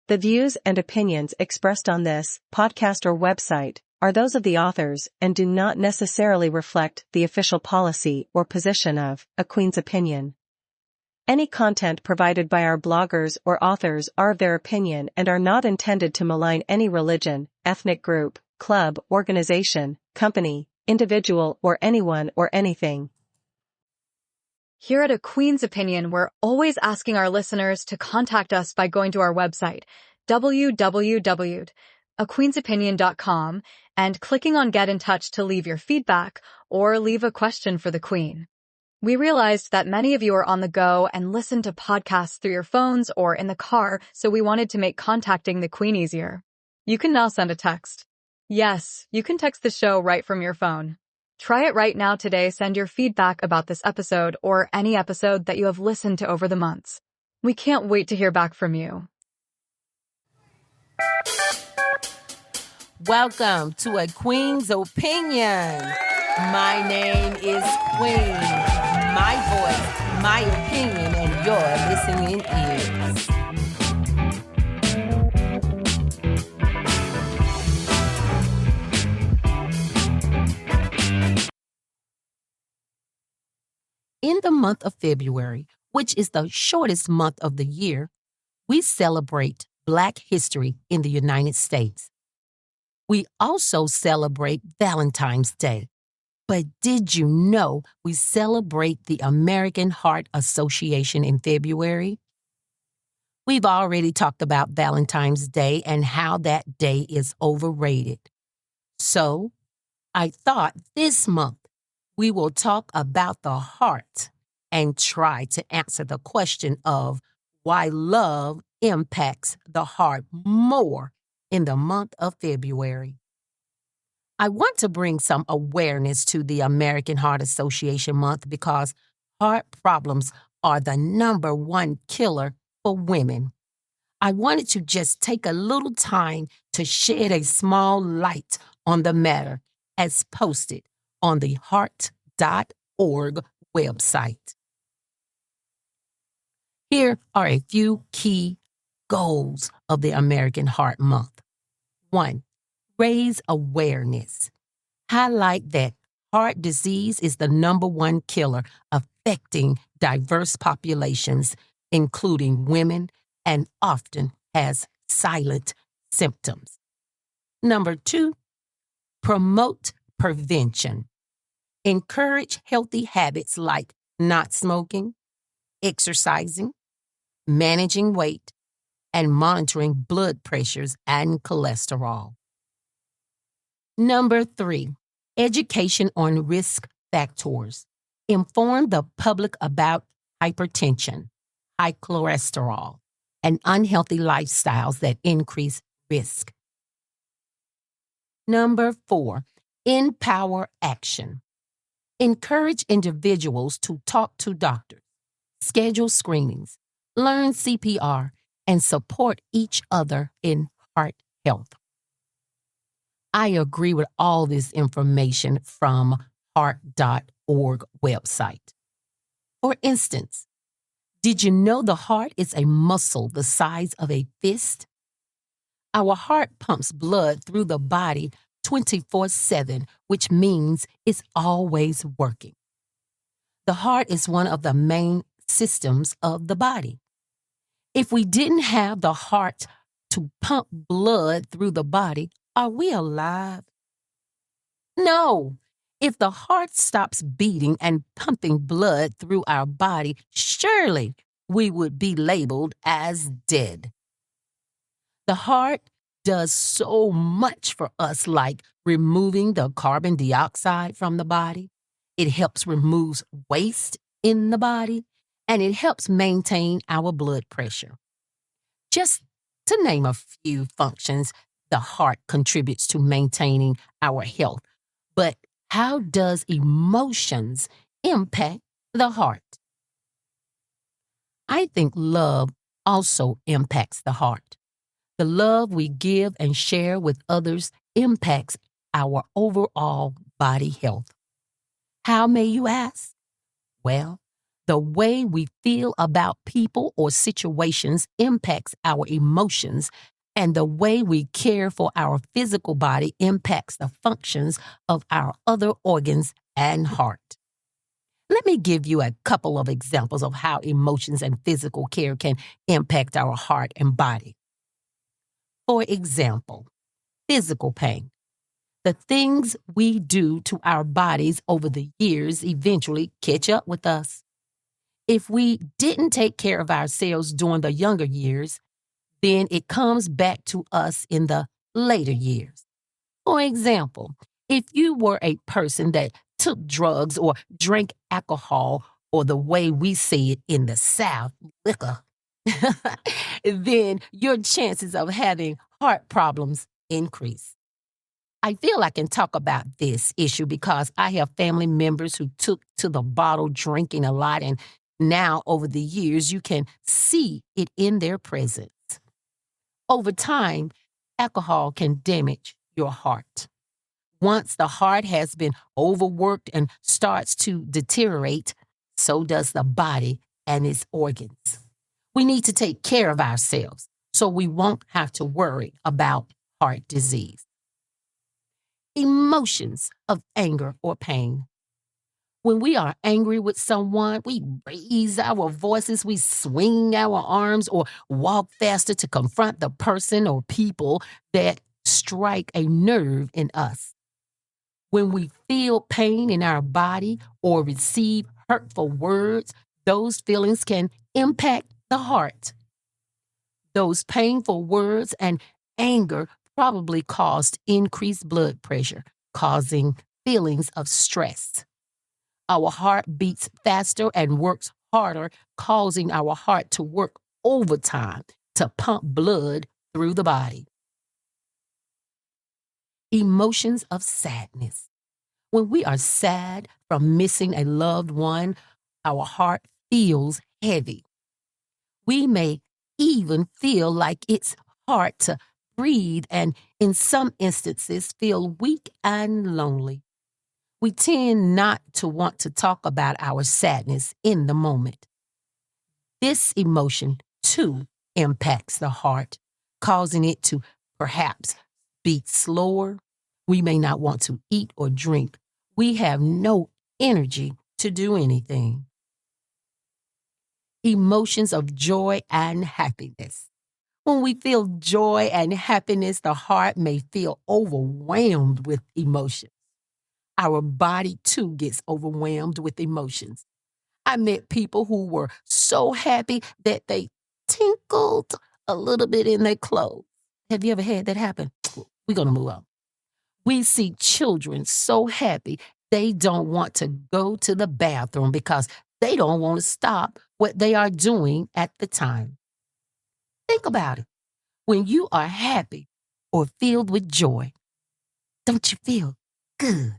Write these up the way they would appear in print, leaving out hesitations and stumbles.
The views and opinions expressed on this podcast or website are those of the authors and do not necessarily reflect the official policy or position of A Queen's Opinion. Any content provided by our bloggers or authors are of their opinion and are not intended to malign any religion, ethnic group, club, organization, company, individual, or anyone or anything. Here at A Queen's Opinion, we're always asking our listeners to contact us by going to our website, www.aqueensopinion.com, and clicking on Get in Touch to leave your feedback or leave a question for the Queen. We realized that many of you are on the go and listen to podcasts through your phones or in the car, so we wanted to make contacting the Queen easier. You can now send a text. Yes, you can text the show right from your phone. Try it right now today. Send your feedback about this episode or any episode that you have listened to over the months. We can't wait to hear back from you. Welcome to A Queen's Opinion. My name is Queen. My voice, my opinion, and your listening ears. In the month of February, which is the shortest month of the year, we celebrate Black history in the United States. We also celebrate Valentine's Day. But did you know we celebrate the American Heart Association in February? We've already talked about Valentine's Day and how that day is overrated. So I thought this month we will talk about the heart and try to answer the question of why love impacts the heart more in the month of February. I want to bring some awareness to the American Heart Association month because heart problems are the #1 killer for women. I wanted to just take a little time to shed a small light on the matter as posted on the heart.org website. Here are a few key goals of the American Heart Month. 1. Raise awareness. Highlight that heart disease is the #1 killer affecting diverse populations, including women, and often has silent symptoms. 2. Promote prevention. Encourage healthy habits like not smoking, exercising, managing weight, and monitoring blood pressures and cholesterol. 3. Education on risk factors. Inform the public about hypertension, high cholesterol, and unhealthy lifestyles that increase risk. 4. Empower action. Encourage individuals to talk to doctors, schedule screenings, learn CPR, and support each other in heart health. I agree with all this information from heart.org website. For instance, did you know the heart is a muscle the size of a fist? Our heart pumps blood through the body 24/7, which means it's always working. The heart is one of the main systems of the body. If we didn't have the heart to pump blood through the body, are we alive? No. If the heart stops beating and pumping blood through our body, surely we would be labeled as dead. The heart does so much for us, like removing the carbon dioxide from the body. It helps remove waste in the body, and it helps maintain our blood pressure. Just to name a few functions the heart contributes to maintaining our health. But how does emotions impact the heart? I think love also impacts the heart. The love we give and share with others impacts our overall body health. How may you ask? Well, The way we feel about people or situations impacts our emotions, and the way we care for our physical body impacts the functions of our other organs and heart. Let me give you a couple of examples of how emotions and physical care can impact our heart and body. For example, physical pain. The things we do to our bodies over the years eventually catch up with us. If we didn't take care of ourselves during the younger years, then it comes back to us in the later years. For example, if you were a person that took drugs or drank alcohol, or the way we say it in the South, liquor, then your chances of having heart problems increase. I feel I can talk about this issue because I have family members who took to the bottle drinking a lot, and now over the years you can see it in their presence. Over time, alcohol can damage your heart. Once the heart has been overworked and starts to deteriorate, so does the body and its organs. We need to take care of ourselves so we won't have to worry about heart disease. Emotions of anger or pain. When we are angry with someone, we raise our voices, we swing our arms, or walk faster to confront the person or people that strike a nerve in us. When we feel pain in our body or receive hurtful words, those feelings can impact the heart. Those painful words and anger probably caused increased blood pressure, causing feelings of stress. Our heart beats faster and works harder, causing our heart to work overtime to pump blood through the body. Emotions of sadness. When we are sad from missing a loved one, our heart feels heavy. We may even feel like it's hard to breathe and, in some instances, feel weak and lonely. We tend not to want to talk about our sadness in the moment. This emotion, too, impacts the heart, causing it to perhaps beat slower. We may not want to eat or drink. We have no energy to do anything. Emotions of joy and happiness. When we feel joy and happiness, the heart may feel overwhelmed with emotion. Our body, too, gets overwhelmed with emotions. I met people who were so happy that they tinkled a little bit in their clothes. Have you ever had that happen? We're going to move on. We see children so happy they don't want to go to the bathroom because they don't want to stop what they are doing at the time. Think about it. When you are happy or filled with joy, don't you feel good?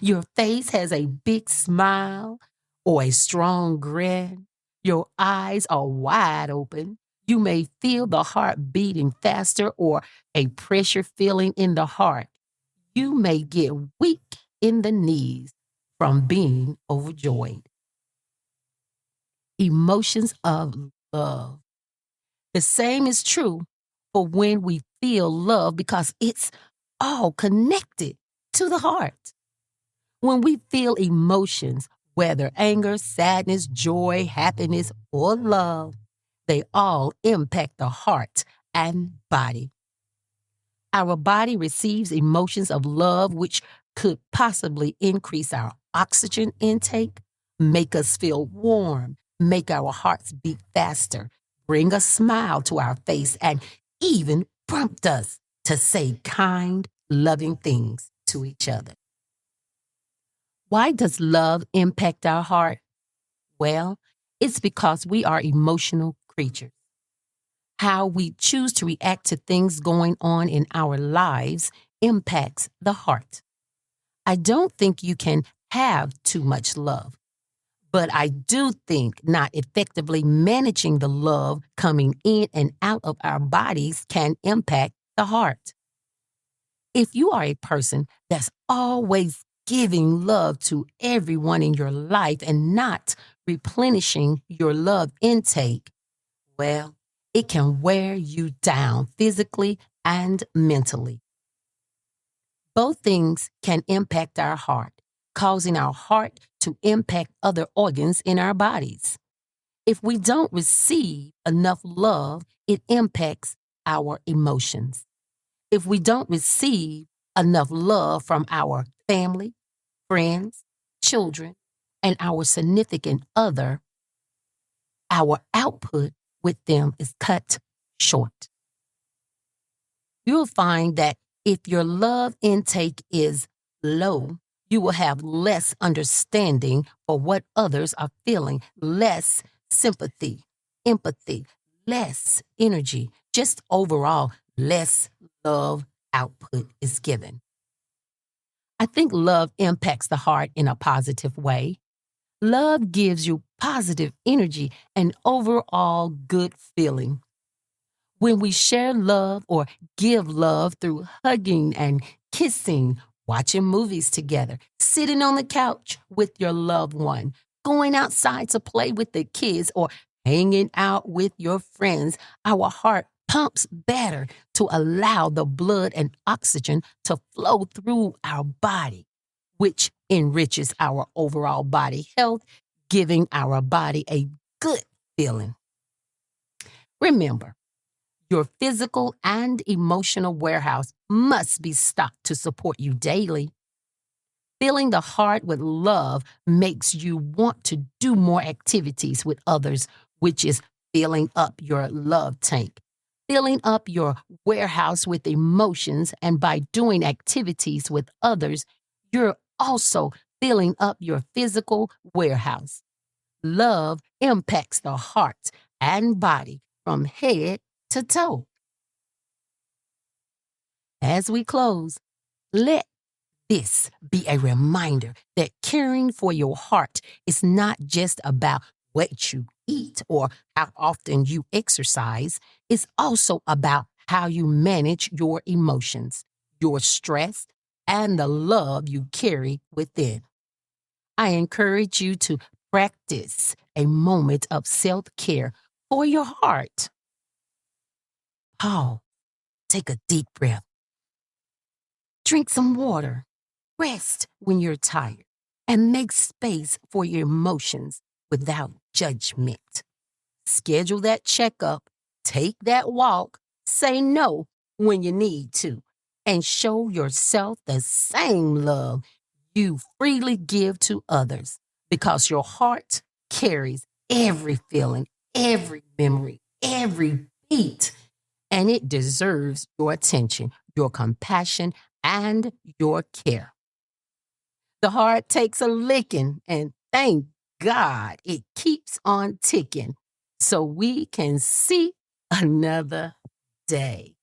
Your face has a big smile or a strong grin. Your eyes are wide open. You may feel the heart beating faster or a pressure feeling in the heart. You may get weak in the knees from being overjoyed. Emotions of love. The same is true for when we feel love because it's all connected to the heart. When we feel emotions, whether anger, sadness, joy, happiness, or love, they all impact the heart and body. Our body receives emotions of love, which could possibly increase our oxygen intake, make us feel warm, make our hearts beat faster, bring a smile to our face, and even prompt us to say kind, loving things to each other. Why does love impact our heart? Well, it's because we are emotional creatures. How we choose to react to things going on in our lives impacts the heart. I don't think you can have too much love, but I do think not effectively managing the love coming in and out of our bodies can impact the heart. If you are a person that's always giving love to everyone in your life and not replenishing your love intake, well, it can wear you down physically and mentally. Both things can impact our heart, causing our heart to impact other organs in our bodies. If we don't receive enough love, it impacts our emotions. If we don't receive enough love from our family, friends, children, and our significant other, our output with them is cut short. You'll find that if your love intake is low, you will have less understanding for what others are feeling, less sympathy, empathy, less energy, just overall less love output is given. I think love impacts the heart in a positive way. Love gives you positive energy and overall good feeling. When we share love or give love through hugging and kissing, watching movies together, sitting on the couch with your loved one, going outside to play with the kids, or hanging out with your friends, our heart pumps better to allow the blood and oxygen to flow through our body, which enriches our overall body health, giving our body a good feeling. Remember, your physical and emotional warehouse must be stocked to support you daily. Filling the heart with love makes you want to do more activities with others, which is filling up your love tank. Filling up your warehouse with emotions, and by doing activities with others, you're also filling up your physical warehouse. Love impacts the heart and body from head to toe. As we close, let this be a reminder that caring for your heart is not just about what you eat or how often you exercise. It's also about how you manage your emotions, your stress, and the love you carry within. I encourage you to practice a moment of self-care for your heart. Pause, take a deep breath. Drink some water. Rest when you're tired, and make space for your emotions without judgment. Schedule that checkup, take that walk, say no when you need to, and show yourself the same love you freely give to others, because your heart carries every feeling, every memory, every beat, and it deserves your attention, your compassion, and your care. The heart takes a licking, and thank God it keeps on ticking so we can see another day.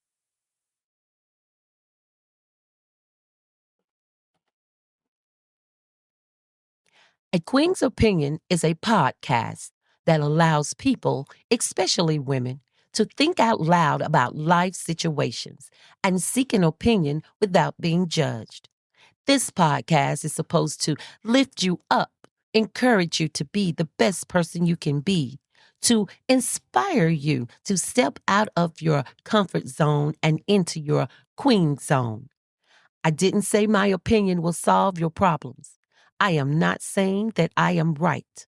A Queen's Opinion is a podcast that allows people, especially women, to think out loud about life situations and seek an opinion without being judged. This podcast is supposed to lift you up, encourage you to be the best person you can be, to inspire you to step out of your comfort zone and into your queen zone. I didn't say my opinion will solve your problems. I am not saying that I am right.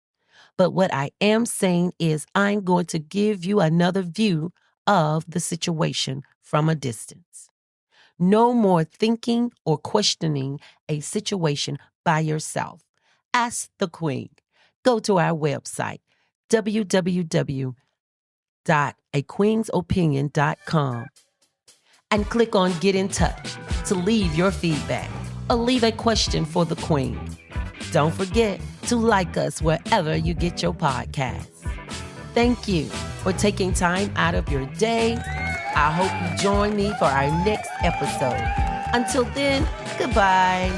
But what I am saying is I'm going to give you another view of the situation from a distance. No more thinking or questioning a situation by yourself. Ask the Queen. Go to our website, www.aqueensopinion.com, and click on Get in Touch to leave your feedback or leave a question for the Queen. Don't forget to like us wherever you get your podcasts. Thank you for taking time out of your day. I hope you join me for our next episode. Until then, goodbye.